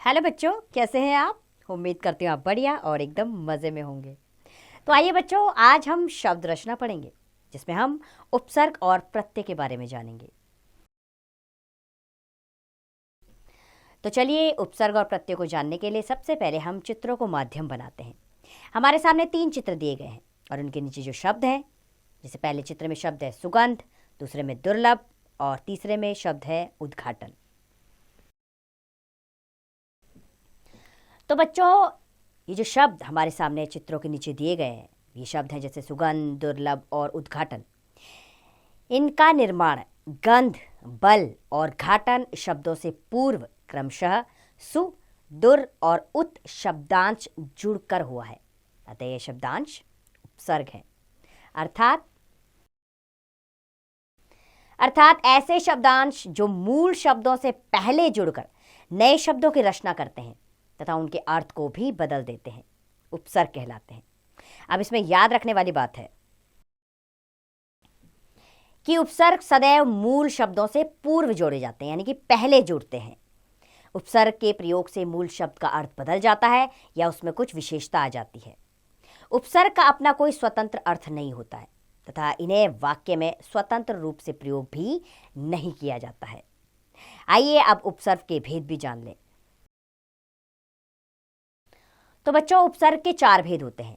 Hello बच्चों, कैसे हैं आप। उम्मीद करती हूँ आप बढ़िया और एकदम मज़े में होंगे। तो आइए बच्चों, आज हम शब्द रचना पढ़ेंगे जिसमें हम उपसर्ग और प्रत्यय के बारे में जानेंगे। तो चलिए, उपसर्ग और प्रत्यय को जानने के लिए सबसे पहले हम चित्रों को माध्यम बनाते हैं। हमारे सामने 3 चित्र दिए गए हैं और उनके नीचे जो शब्द हैं, जैसे पहले चित्र में शब्द है सुगंध, दूसरे में दुर्लभ और तीसरे में शब्द है उद्घाटन। तो बच्चों, ये जो शब्द हमारे सामने चित्रों के नीचे दिए गए हैं, ये शब्द हैं जैसे सुगंध, दुर्लभ और उद्घाटन। इनका निर्माण गंध, बल और घाटन शब्दों से पूर्व क्रमशः सु, दुर और उत शब्दांश जुड़कर हुआ है। अतः ये शब्दांश उपसर्ग हैं। अर्थात ऐसे शब्दांश जो मूल शब्दों से पहले जुड़कर नए शब्दों की रचना करते हैं तथा उनके अर्थ को भी बदल देते हैं, उपसर्ग कहलाते हैं। अब इसमें याद रखने वाली बात है कि उपसर्ग सदैव मूल शब्दों से पूर्व जोड़े जाते हैं, यानी कि पहले जुड़ते हैं। उपसर्ग के प्रयोग से मूल शब्द का अर्थ बदल जाता है या उसमें कुछ विशेषता आ जाती है। उपसर्ग का अपना कोई स्वतंत्र अर्थ नहीं होता है तथा इन्हें वाक्य में स्वतंत्र रूप से प्रयोग भी नहीं किया जाता है। आइए अब उपसर्ग के भेद भी जान लें। तो बच्चों, उपसर्ग के 4 भेद होते हैं।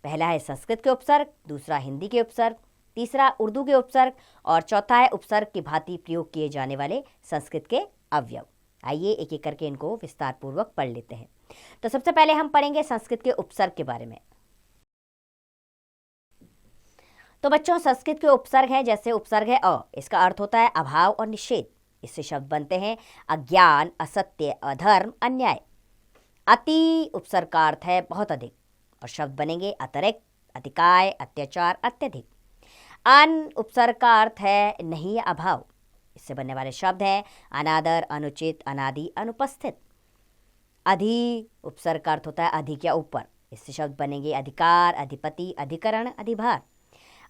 पहला है संस्कृत के उपसर्ग, दूसरा हिंदी के उपसर्ग, तीसरा उर्दू के उपसर्ग और चौथा है उपसर्ग की भांति प्रयोग किए जाने वाले संस्कृत के अवयव। आइए एक एक करके इनको विस्तार पूर्वक पढ़ लेते हैं। तो सबसे पहले हम पढ़ेंगे संस्कृत के उपसर्ग के बारे में। तो बच्चों, संस्कृत के उपसर्ग हैं, जैसे उपसर्ग है अ, इसका अर्थ होता है अभाव और निषेध। इससे शब्द बनते हैं अज्ञान, असत्य, अधर्म, अन्याय। अति उपसर्ग का अर्थ है बहुत अधिक और शब्द बनेंगे अतिरिक्त, अतिकाय, अत्याचार, अत्यधिक। अन उपसर्ग का अर्थ है नहीं, अभाव। इससे बनने वाले शब्द हैं अनादर, अनुचित, अनादि, अनुपस्थित। अधि उपसर्ग का अर्थ होता है अधिक या ऊपर। इससे शब्द बनेंगे अधिकार, अधिपति, अधिकरण, अधिभार।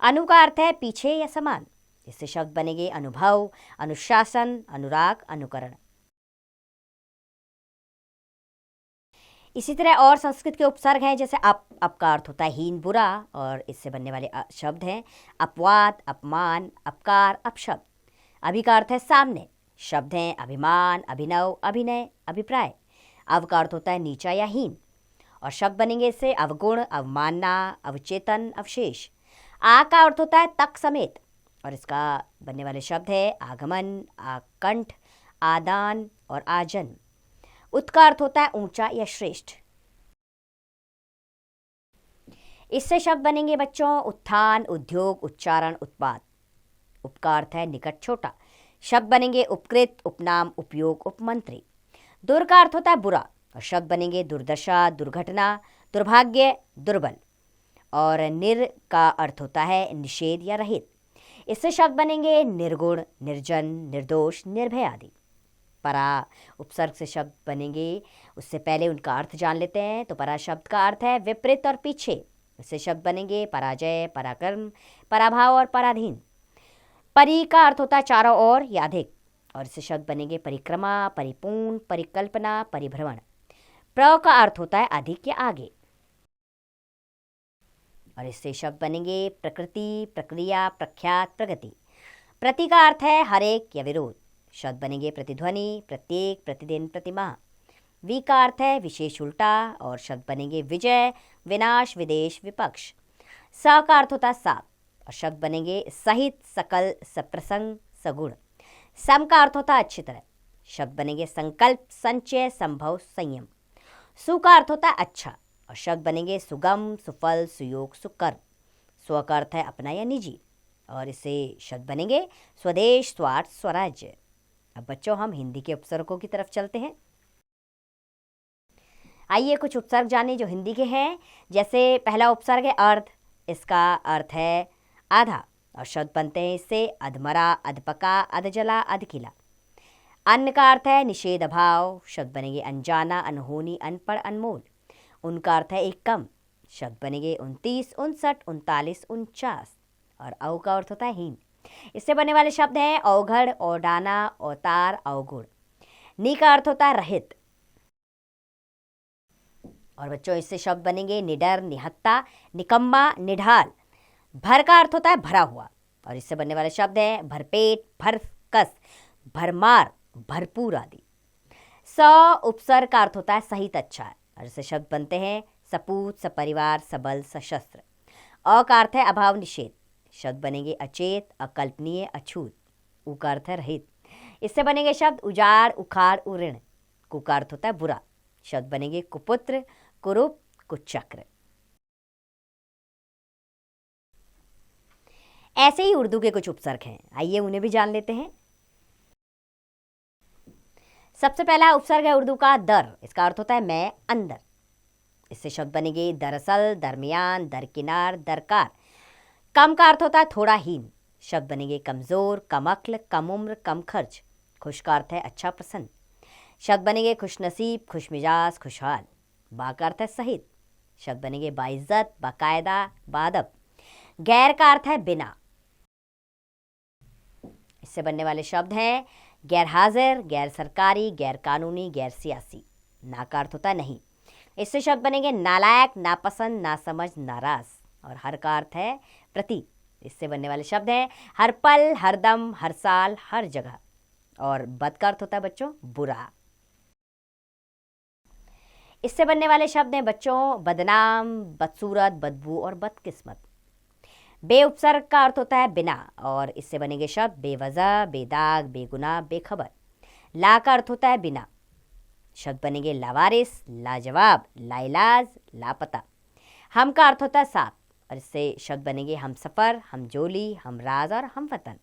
अनु का अर्थ है पीछे या समान। इससे शब्द बनेंगे अनुभव, अनुशासन, अनुराग, अनुकरण। इसी तरह और संस्कृत के उपसर्ग हैं, जैसे अप का अर्थ होता है हीन, बुरा और इससे बनने वाले शब्द हैं अपवाद, अपमान, अपकार, अपशब्द। अभि का अर्थ है सामने। शब्द हैं अभिमान, अभिनव, अभिनय, अभिप्राय। अव का अर्थ होता है नीचा या हीन और शब्द बनेंगे इससे अवगुण, अवमानना, अवचेतन, अवशेष। आ का अर्थ होता है तक समेत और इसका बनने वाले शब्द है आगमन, आकंठ, आदान और आजन। उत का अर्थ होता है ऊंचा या श्रेष्ठ। इससे शब्द बनेंगे बच्चों उत्थान, उद्योग, उच्चारण, उत्पाद। उप का अर्थ है निकट, छोटा। शब्द बनेंगे उपकृत, उपनाम, उपयोग, उपमंत्री। दुर का अर्थ होता है बुरा और शब्द बनेंगे दुर्दशा, दुर्घटना, दुर्भाग्य, दुर्बल। और निर का अर्थ होता है निषेध या रहित। इससे शब्द बनेंगे निर्गुण, निर्जन, निर्दोष, निर्भय आदि। परा उपसर्ग से शब्द बनेंगे, उससे पहले उनका अर्थ जान लेते हैं। तो परा शब्द का अर्थ है विपरीत और पीछे। इससे शब्द बनेंगे पराजय, पराक्रम, पराभाव और पराधीन। परि का अर्थ होता है चारों ओर या अधिक और इससे शब्द बनेंगे परिक्रमा, परिपूर्ण, परिकल्पना, परिभ्रमण। प्र का अर्थ होता है अधिक या आगे और इससे शब्द बनेंगे प्रकृति, प्रक्रिया, प्रख्यात, प्रगति। प्रति का अर्थ है हरेक या विरोध। शब्द बनेंगे प्रतिध्वनि, प्रत्येक, प्रतिदिन, प्रतिमाह। वि का अर्थ है विशेष, उल्टा और शब्द बनेंगे विजय, विनाश, विदेश, विपक्ष। स का अर्थ होता है साथ और शब्द बनेंगे सहित, सकल, सप्रसंग, सगुण। सम का अर्थ होता है अच्छी तरह। शब्द बनेंगे संकल्प, संचय, संभव, संयम। सु का अर्थ होता है अच्छा और शब्द बनेंगे सुगम, सुफल, सुयोग, सुकर्म। स्व का अर्थ है अपना या निजी और इससे शब्द बनेंगे स्वदेश, स्वार्थ, स्वराज्य। अब बच्चों, हम हिंदी के उपसर्गों की तरफ चलते हैं। आइए कुछ उपसर्ग जानें जो हिंदी के हैं। जैसे पहला उपसर्ग है अर्ध। इसका अर्थ है आधा और शब्द बनते हैं इससे अधमरा, अधपका, अधजला, अधकिला। अन्न का अर्थ है निषेध, अभाव। शब्द बनेंगे अनजाना, अनहोनी, अनपढ़, अनमोल। उनका अर्थ है एक कम। शब्द बनेंगे 29, 59, 39, 49 और अव का अर्थ होता है हीन। इससे बनने वाले शब्द हैं अवघड़, औडाना, अवतार, अवगुण। नी का अर्थ होता है रहित। और बच्चों इससे शब्द बनेंगे निडर, निहत्था, निकम्मा, निढाल। भर का अर्थ होता है भरा हुआ और इससे बनने वाले शब्द हैं भरपेट, भरकस, भरमार, भरपूर आदि। स उपसर्ग का अर्थ होता है सहित, अच्छा और इससे शब्द बनते हैं सपूत, सपरिवार, सबल, सशस्त्र। अ का अर्थ है अभाव, निषेध। शब्द बनेंगे अचेत, अकल्पनीय, अछूत। उ का अर्थ है रहित। इससे बनेंगे शब्द उजाड़, उखाड़, उऋण। कु का अर्थ होता है बुरा। शब्द बनेंगे कुपुत्र, कुरूप, कुचक्र। ऐसे ही उर्दू के कुछ उपसर्ग हैं, आइए उन्हें भी जान लेते हैं। सबसे पहला उपसर्ग है उर्दू का दर। इसका अर्थ होता है मैं, अंदर। इससे शब्द बनेंगे दरअसल, दरमियान, दरकिनार, दरकार। कम का अर्थ होता है थोड़ा, हीन। शब्द बनेंगे कमजोर, कम अक्ल, कम उम्र, कम खर्च। खुश का अर्थ है अच्छा, प्रसन्न। शब्द बनेंगे खुशनसीब, खुशमिजाज, खुशहाल। बा का अर्थ है सहित। शब्द बनेंगे बाइज्जत, बाकायदा, बादब। गैर का अर्थ है बिना। इससे बनने वाले शब्द हैं गैर हाजिर, गैर सरकारी, गैर कानूनी, गैर सियासी। ना का अर्थ होता है नहीं। इससे शब्द बनेंगे नालायक, नापसंद, नासमझ, नाराज। और हर का अर्थ है प्रति। इससे बनने वाले शब्द हैं हर पल, हर दम, हर साल, हर जगह। और बद का अर्थ होता है बच्चों बुरा। इससे बनने वाले शब्द हैं बच्चों बदनाम, बदसूरत, बदबू और बदकिस्मत। बे उपसर्ग का अर्थ होता है बिना और इससे बनेंगे शब्द बेवजह, बेदाग, बेगुनाह, बेखबर। ला का अर्थ होता है बिना। शब्द बनेंगे लावारिस, लाजवाब, लाइलाज, लापता। हम का अर्थ होता है साथ और इससे शब्द बनेंगे हम सफ़र, हम जोली, हम राज और हम वतन।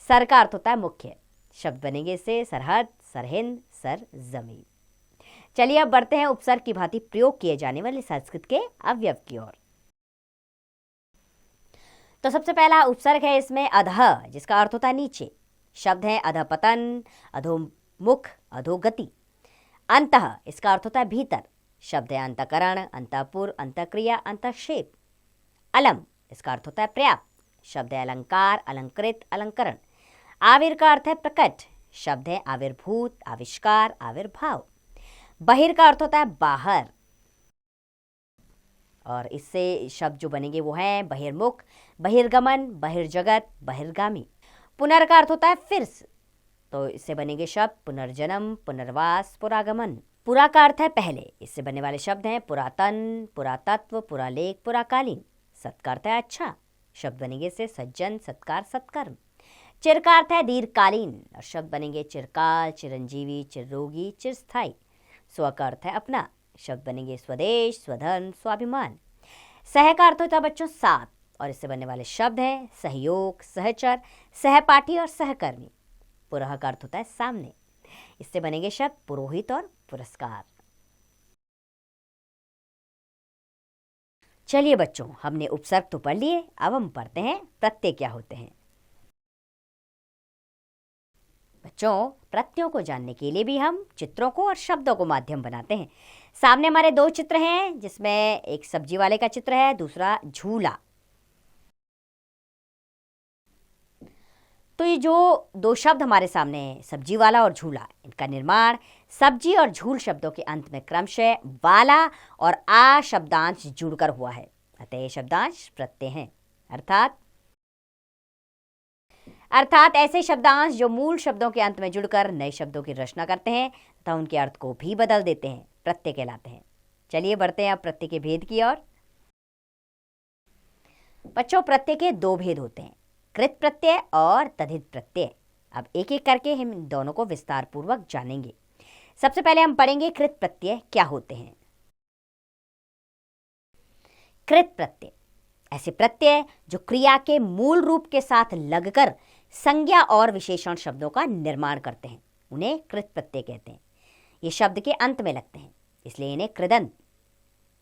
सर का अर्थ होता है मुख्य। शब्द बनेंगे इससे सरहद, सरहिंद, सर जमीन। चलिए अब बढ़ते हैं उपसर्ग की भांति प्रयोग किए जाने वाले संस्कृत के अवयव की ओर। तो सबसे पहला उपसर्ग है इसमें अधः, जिसका अर्थ होता है नीचे। शब्द है अधपतन, अधोमुख, अधोगति। अंतः, इसका अर्थ होता है भीतर। शब्द है अंतःकरण, अंतःपुर, अंतःक्रिया, अंतःक्षेप। अलम, इसका अर्थ होता है पर्याप्त। शब्द है अलंकार, अलंकृत, अलंकरण। आविर का अर्थ है प्रकट। शब्द है आविर्भूत, आविष्कार, आविर्भाव। बहिर का अर्थ होता है बाहर और इससे शब्द जो बनेंगे वो हैं बहिर्मुख, बहिर्गमन, बहिर्जगत, बहिर्गामी। पुनर् का अर्थ होता है फिर से, तो इससे बनेंगे शब्द पुनर्जन्म, पुनर्वास, पुरागमन। पुरा का अर्थ है पहले। इससे बनने वाले शब्द हैं पुरातन, पुरातत्व, पुरालेख, पुराकालीन। सत का अर्थ है अच्छा। शब्द बनेंगे इससे सज्जन, सत्कार, सत्कर्म। चिर का अर्थ है दीर्घकालीन और शब्द बनेंगे चिरकाल, चिरंजीवी, चिररोगी, चिरस्थायी। स्व का अर्थ है अपना। शब्द बनेंगे स्वदेश, स्वधर्म, स्वाभिमान। सह का अर्थ होता है बच्चों साथ और इससे बनने वाले शब्द हैं सहयोग, सहचर, सहपाठी और सहकर्मी। पुरह का अर्थ होता है सामने। इससे बनेंगे शब्द पुरोहित और पुरस्कार। चलिए बच्चों, हमने उपसर्ग तो पढ़ लिए, अब हम पढ़ते हैं प्रत्यय क्या होते हैं। बच्चों, प्रत्ययों को जानने के लिए भी हम चित्रों को और शब्दों को माध्यम बनाते हैं। सामने हमारे दो चित्र हैं, जिसमें एक सब्जी वाले का चित्र है, दूसरा झूला। तो ये जो दो शब्द हमारे सामने हैं, सब्जी वाला और झूला, इनका निर्माण सब्जी और झूल शब्दों के अंत में क्रमशः वाला और आ शब्दांश जुड़कर हुआ है। अतः ये शब्दांश प्रत्यय हैं। अर्थात ऐसे शब्दांश जो मूल शब्दों के अंत में जुड़कर नए शब्दों की रचना करते हैं तथा उनके अर्थ को भी बदल देते हैं, प्रत्यय कहलाते हैं। चलिए बढ़ते हैं अब प्रत्यय के भेद की ओर। बच्चों, प्रत्यय के दो भेद होते हैं, कृत प्रत्यय और तद्धित प्रत्यय। अब एक एक करके हम इन दोनों को विस्तार पूर्वक जानेंगे। सबसे पहले हम पढ़ेंगे कृत प्रत्यय क्या होते हैं। कृत प्रत्यय ऐसे प्रत्यय जो क्रिया के मूल रूप के साथ लगकर संज्ञा और विशेषण शब्दों का निर्माण करते हैं, उन्हें कृत प्रत्यय कहते हैं। ये शब्द के अंत में लगते हैं, इसलिए इन्हें कृदंत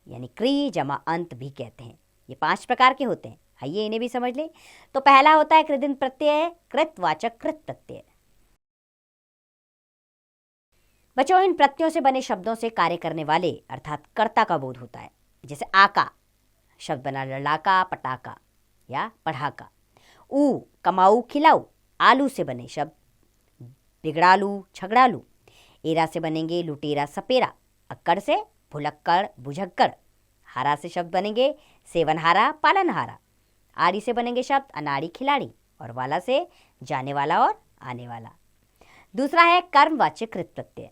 यानी क्री जमा अंत भी कहते हैं। ये 5 प्रकार के होते हैं, आइए इन्हें भी समझ लें। तो पहला होता है कृदंत प्रत्यय, कृतवाचक कृत प्रत्यय। बच्चों, इन प्रत्ययों से बने शब्दों से कार्य करने वाले अर्थात कर्ता का बोध होता है। जैसे आका शब्द बना लड़ाका, पटाका या पढ़ाका। ऊ कमाऊ, खिलाऊ, आलू से बने शब्द बिगड़ालू, झगड़ालू। एरा से बनेंगे लुटेरा, सपेरा। अक्कड़ से भुलक्कड़ बुझक्कड़। हारा से शब्द बनेंगे सेवनहारा पालनहारा। आड़ी से बनेंगे शब्द अनाड़ी खिलाड़ी और वाला से जाने वाला और आने वाला। दूसरा है कर्मवाचक कृत प्रत्यय।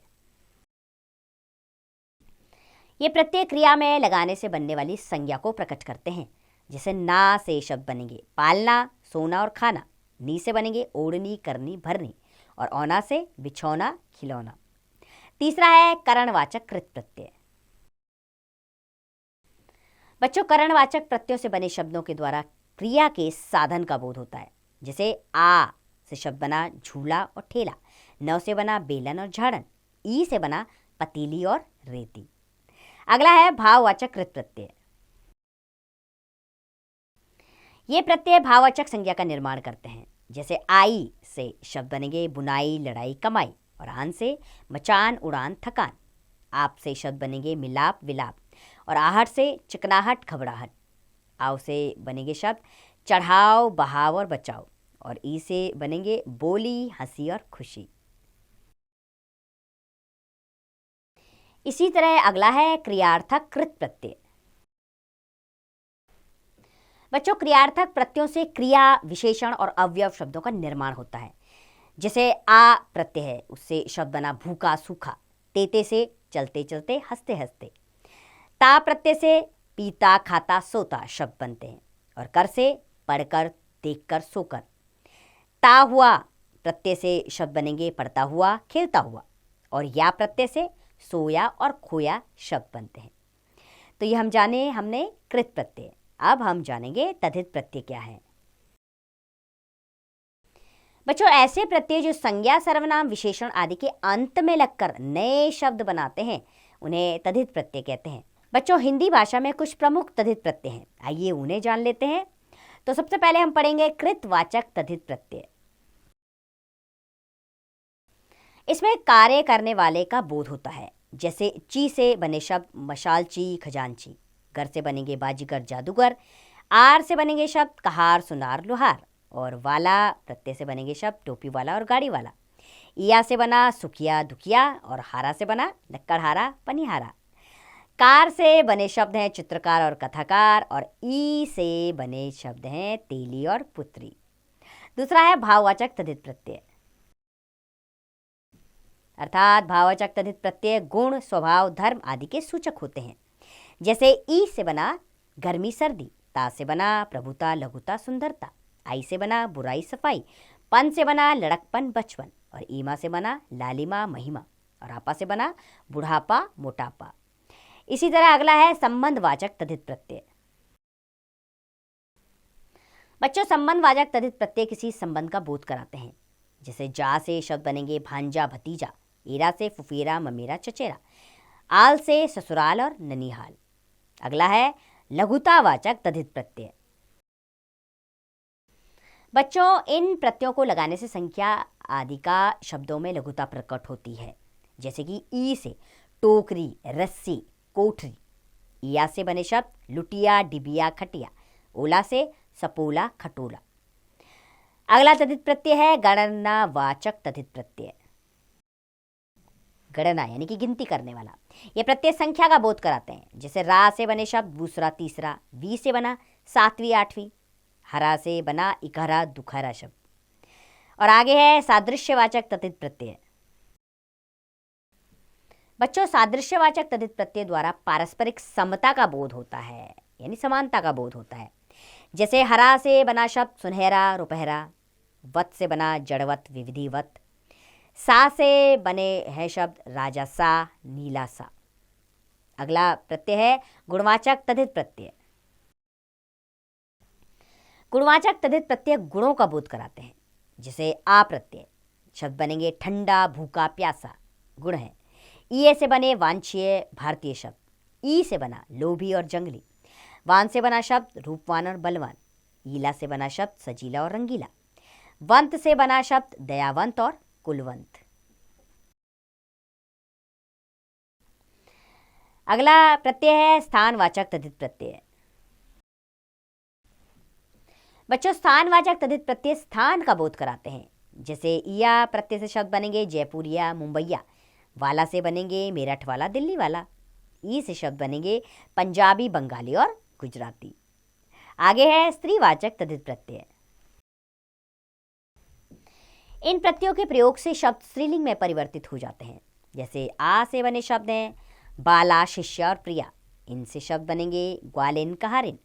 ये प्रत्यय क्रिया में लगाने से बनने वाली संज्ञा को प्रकट करते हैं। जैसे ना से शब्द बनेंगे पालना, सोना और खाना। नी से बनेंगे ओढ़नी, करनी, भरनी और औना से बिछौना, खिलौना। तीसरा है करणवाचक कृत प्रत्यय। बच्चों, करणवाचक प्रत्ययों से बने शब्दों के द्वारा क्रिया के साधन का बोध होता है। जैसे आ से शब्द बना झूला और ठेला। न से बना बेलन और झाड़न। ई से बना पतीली और रेती। अगला है भाववाचक कृत प्रत्यय। ये प्रत्यय भाववाचक संज्ञा का निर्माण करते हैं। जैसे आई से शब्द बनेंगे बुनाई, लड़ाई, कमाई और आन से मचान, उड़ान, थकान। आप से शब्द बनेंगे मिलाप, विलाप और आहट से चिकनाहट, घबराहट। आव से बनेंगे शब्द चढ़ाव, बहाव और बचाव और ई से बनेंगे बोली, हंसी और खुशी। इसी तरह अगला है क्रियार्थक कृत प्रत्यय। बच्चों, क्रियार्थक प्रत्ययों से क्रिया, विशेषण और अवयव शब्दों का निर्माण होता है। जैसे आ प्रत्यय है, उससे शब्द बना भूखा, सूखा। तेते से चलते चलते, हंसते हंसते। ता प्रत्यय से पीता, खाता, सोता शब्द बनते हैं और कर से पढ़कर, देखकर, सोकर। ता हुआ प्रत्यय से शब्द बनेंगे पढ़ता हुआ, खेलता हुआ और या प्रत्यय से सोया और खोया शब्द बनते हैं। तो ये हमने कृत प्रत्यय। अब हम जानेंगे तद्धित प्रत्यय क्या है। बच्चों, ऐसे प्रत्यय जो संज्ञा, सर्वनाम, विशेषण आदि के अंत में लगकर नए शब्द बनाते हैं उन्हें तद्धित प्रत्यय कहते हैं। बच्चों, हिंदी भाषा में कुछ प्रमुख तद्धित प्रत्यय हैं, आइए उन्हें जान लेते हैं। तो सबसे पहले हम पढ़ेंगे कृतवाचक तद्धित प्रत्यय। इसमें कार्य करने वाले का बोध होता है। जैसे ची से बने शब्द मशालची, खजांची। गर से बनेंगे बाजीगर, जादूगर। आर से बनेंगे शब्द कहार, सुनार, लोहार और वाला प्रत्यय से बनेंगे शब्द टोपी वाला और गाड़ी वाला। इया से बना सुखिया, दुखिया और हारा से बना लक्कड़हारा, पनिहारा। कार से बने शब्द हैं चित्रकार और कथाकार और ई से बने शब्द हैं तेली और पुत्री। दूसरा है भाववाचक तद्धित प्रत्यय। अर्थात भाववाचक तद्धित प्रत्यय गुण, स्वभाव, धर्म आदि के सूचक होते हैं। जैसे ई से बना गर्मी, सर्दी। ता से बना प्रभुता, लघुता, सुंदरता। आई से बना बुराई, सफाई। पन से बना लड़कपन, बचपन और ईमा से बना लालिमा, महिमा और आपा से बना बुढ़ापा, मोटापा। इसी तरह अगला है संबंधवाचक तद्धित प्रत्यय। बच्चों, संबंधवाचक तद्धित प्रत्यय किसी संबंध का बोध कराते हैं। जैसे जा से शब्द बनेंगे भांजा, भतीजा। एरा से फुफेरा, ममेरा, चचेरा। आल से ससुराल और ननिहाल। अगला है लघुतावाचक तद्धित प्रत्यय। बच्चों, इन प्रत्ययों को लगाने से संख्या आदि का शब्दों में लघुता प्रकट होती है। जैसे कि ई से टोकरी, रस्सी, कोठरी। इया से बने शब्द लुटिया, डिबिया, खटिया। ओला से सपोला, खटोला। अगला तद्धित प्रत्यय है गणनावाचक तद्धित प्रत्यय। गणना यानी कि गिनती करने वाला। ये प्रत्यय संख्या का बोध कराते हैं। जैसे रा से बने शब्द दूसरा, तीसरा। वी से बना सातवीं, आठवीं। हरा से बना इकहरा, दुखहरा शब्द। और आगे है सादृश्यवाचक तद्धित प्रत्यय। बच्चों, सादृश्यवाचक तद्धित प्रत्यय द्वारा पारस्परिक समता का बोध होता है, यानी समानता का बोध होता है। जैसे हरा से बना शब्द सुनहरा, रुपहरा। वत से बना जड़वत, विविधिवत। सा से बने हैं शब्द राजा सा, नीला सा। अगला प्रत्यय है गुणवाचक तद्धित प्रत्यय। गुणवाचक तद्धित प्रत्यय गुणों का बोध कराते हैं। जैसे आ प्रत्यय शब्द बनेंगे ठंडा, भूखा, प्यासा, गुण है। ई से बने वांछीय, भारतीय शब्द। ई से बना लोभी और जंगली। वान से बना शब्द रूपवान और बलवान। ईला से बना शब्द सजीला और रंगीला। वंत से बना शब्द दयावंत और कुलवंत। अगला प्रत्यय है स्थानवाचक तद्धित प्रत्यय। बच्चों, स्थानवाचक तद्धित प्रत्यय स्थान का बोध कराते हैं। जैसे इया प्रत्यय से शब्द बनेंगे जयपुरिया, मुंबईया। वाला से बनेंगे मेरठ वाला, दिल्ली वाला। ई से शब्द बनेंगे पंजाबी, बंगाली और गुजराती। आगे है स्त्रीवाचक तद्धित प्रत्यय। इन प्रत्ययों के प्रयोग से शब्द स्त्रीलिंग में परिवर्तित हो जाते हैं। जैसे आ से बने शब्द हैं बाला, शिष्या और प्रिया। इनसे शब्द बनेंगे ग्वालिन, कहारिन।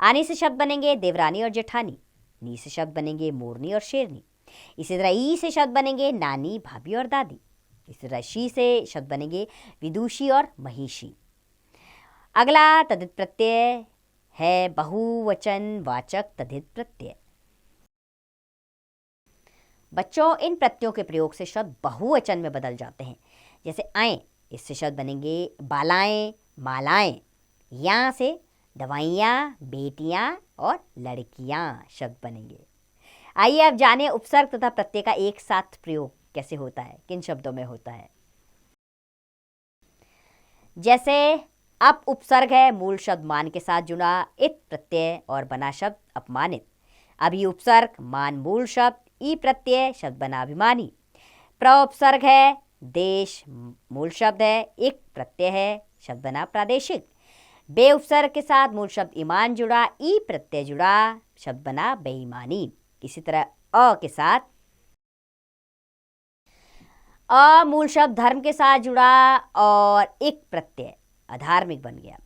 आने से शब्द बनेंगे देवरानी और जेठानी। नी से शब्द बनेंगे मोरनी और शेरनी। इसी तरह ई से शब्द बनेंगे नानी, भाभी और दादी। इसी तरह शी से शब्द बनेंगे विदुषी और महिषी। अगला तद्धित प्रत्यय है बहुवचन वाचक तद्धित प्रत्यय। बच्चों, इन प्रत्ययों के प्रयोग से शब्द बहुवचन में बदल जाते हैं। जैसे आए, इससे शब्द बनेंगे बालाएं, मालाएं। यहाँ से दवाइयाँ, बेटियाँ और लड़कियाँ शब्द बनेंगे। आइए अब जानें उपसर्ग तथा प्रत्यय का एक साथ प्रयोग कैसे होता है, किन शब्दों में होता है। जैसे अप उपसर्ग है, मूल शब्द मान के साथ जुड़ा, इत प्रत्यय और बना शब्द अपमानित। अभी उपसर्ग, मान मूल शब्द, ई प्रत्यय शब्द बना अभिमानी। प्र उपसर्ग है, देश मूल शब्द है, इक प्रत्यय है शब्द बना प्रादेशिक। बे उपसर्ग के साथ मूल शब्द ईमान जुड़ा, ई प्रत्यय जुड़ा शब्द बना बेईमानी। इसी तरह अ के साथ अ मूल शब्द धर्म के साथ जुड़ा और इक प्रत्यय अधार्मिक बन गया।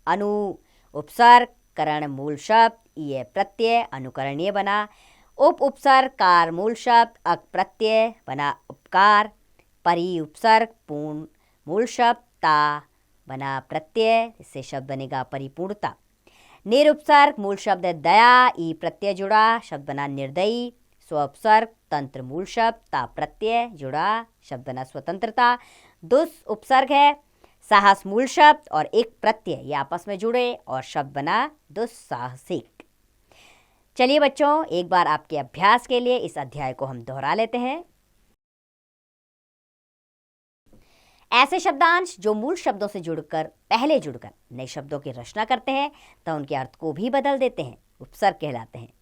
अनु उपसर्ग, करण मूल शब्द, ई प्रत्यय अनुकरणीय बना। उप उपसर्ग, कार मूल शब्द, अक प्रत्यय बना उपकार। परि उपसर्ग, पूर्ण मूल शब्द, ता बना प्रत्यय, इससे शब्द बनेगा परिपूर्णता। निर उपसर्ग, मूल शब्द है दया, ई प्रत्यय जुड़ा शब्द बना निर्दयी। स्व उपसर्ग, तंत्र मूल शब्द, ता प्रत्यय जुड़ा शब्द बना स्वतंत्रता। दुस उपसर्ग है, साहस मूल शब्द और एक प्रत्यय, ये आपस में जुड़े और शब्द बना दुस्साहसिक। चलिए बच्चों, एक बार आपके अभ्यास के लिए इस अध्याय को हम दोहरा लेते हैं। ऐसे शब्दांश जो मूल शब्दों से जुड़कर नए शब्दों की रचना करते हैं तो उनके अर्थ को भी बदल देते हैं, उपसर्ग कहलाते हैं।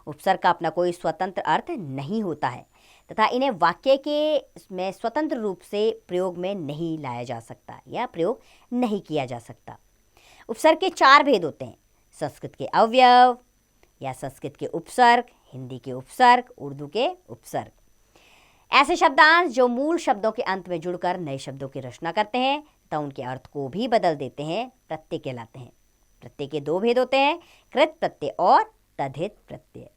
उपसर्ग का अपना कोई स्वतंत्र अर्थ नहीं होता है तथा इन्हें वाक्य के में स्वतंत्र रूप से प्रयोग में नहीं लाया जा सकता या प्रयोग नहीं किया जा सकता। उपसर्ग के 4 भेद होते हैं, संस्कृत के अवयव या संस्कृत के उपसर्ग, हिंदी के उपसर्ग, उर्दू के उपसर्ग। ऐसे शब्दांश जो मूल शब्दों के अंत में जुड़कर नए शब्दों की रचना करते हैं तो उनके अर्थ को भी बदल देते हैं, प्रत्यय कहलाते हैं। प्रत्यय के 2 भेद होते हैं, कृत प्रत्यय और तद्धित प्रत्यय।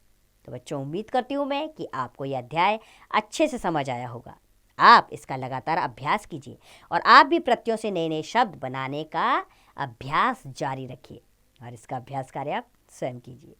तो बच्चों, उम्मीद करती हूँ मैं कि आपको यह अध्याय अच्छे से समझ आया होगा। आप इसका लगातार अभ्यास कीजिए और आप भी प्रत्ययों से नए नए शब्द बनाने का अभ्यास जारी रखिए और इसका अभ्यास कार्य आप स्वयं कीजिए।